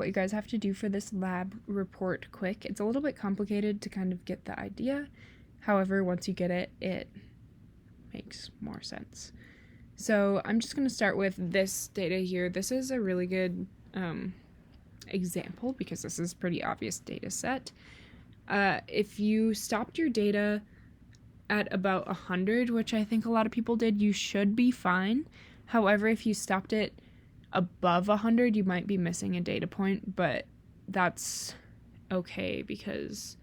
What you guys have to do for this lab report quick, it's a little bit complicated to kind of get the idea. However, once you get it, it makes more sense. So I'm just going to start with this data here. This is a really good example because this is a pretty obvious data set. If you stopped your data at about 100, which I think a lot of people did, you should be fine. However, if you stopped it above 100, you might be missing a data point, but that's okay because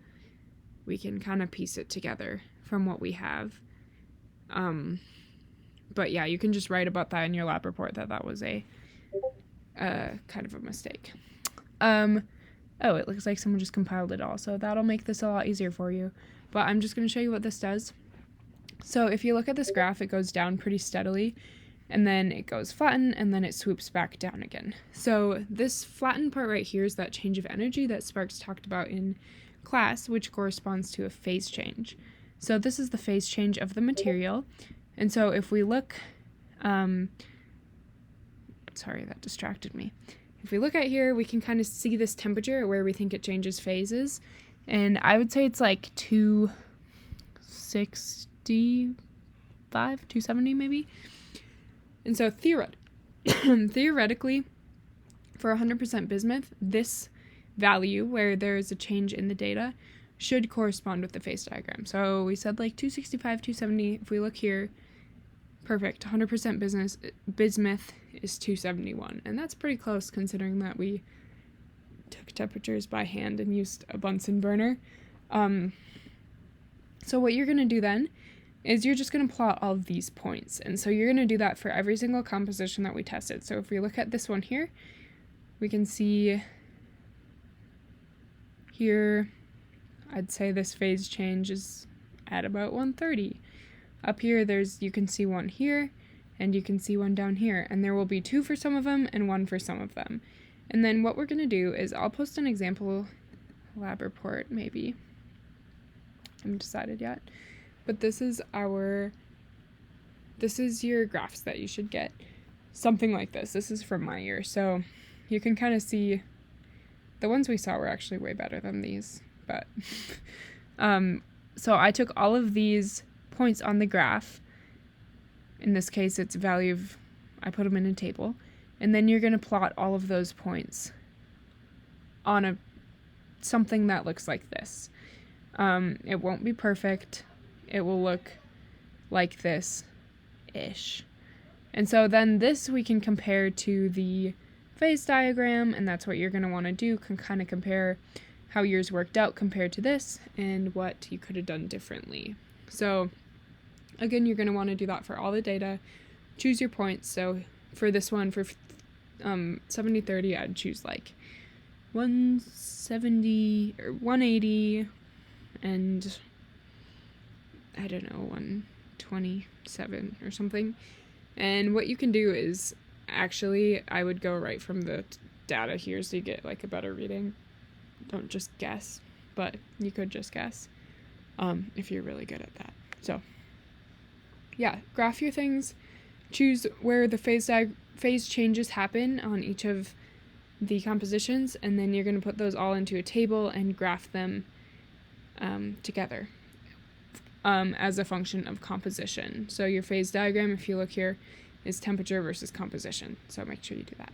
we can kind of piece it together from what we have. But yeah, you can just write about that in your lab report that was a kind of a mistake. Oh, it looks like someone just compiled it all, so that'll make this a lot easier for you. But I'm just going to show you what this does. So if you look at this graph, it goes down pretty steadily, and then it goes flatten, and then it swoops back down again. So this flattened part right here is that change of energy that Sparks talked about in class, which corresponds to a phase change. So this is the phase change of the material. And so if we look, sorry, that distracted me. If we look at here, we can kind of see this temperature where we think it changes phases. And I would say it's like 265, 270 maybe. And so theoretically, for 100% bismuth, this value where there is a change in the data should correspond with the phase diagram. So we said like 265, 270. If we look here, perfect. 100% bismuth is 271. And that's pretty close considering that we took temperatures by hand and used a Bunsen burner. So what you're going to do then is you're just going to plot all of these points. And so you're going to do that for every single composition that we tested. So if we look at this one here, we can see here, I'd say this phase change is at about 130. Up here, you can see one here, and you can see one down here, and there will be 2 for some of them and 1 for some of them. And then what we're going to do is I'll post an example lab report, maybe. I haven't decided yet. But this is your graphs that you should get. Something like this. This is from my year, so you can kind of see the ones we saw were actually way better than these. But so I took all of these points on the graph. In this case, it's value of, I put them in a table. And then you're going to plot all of those points on something that looks like this. It won't be perfect. It will look like this-ish. And so then this we can compare to the phase diagram, and that's what you're going to want to do. Can kind of compare how yours worked out compared to this and what you could have done differently. So again, you're going to want to do that for all the data. Choose your points. So for this one, for 70-30, I'd choose like 170 or 180 and I don't know, 127 or something. And what you can do is actually, I would go right from the data here so you get like a better reading. Don't just guess, but you could just guess if you're really good at that. So yeah, graph your things, choose where the phase changes happen on each of the compositions, and then you're going to put those all into a table and graph them together as a function of composition. So your phase diagram, if you look here, is temperature versus composition. So make sure you do that.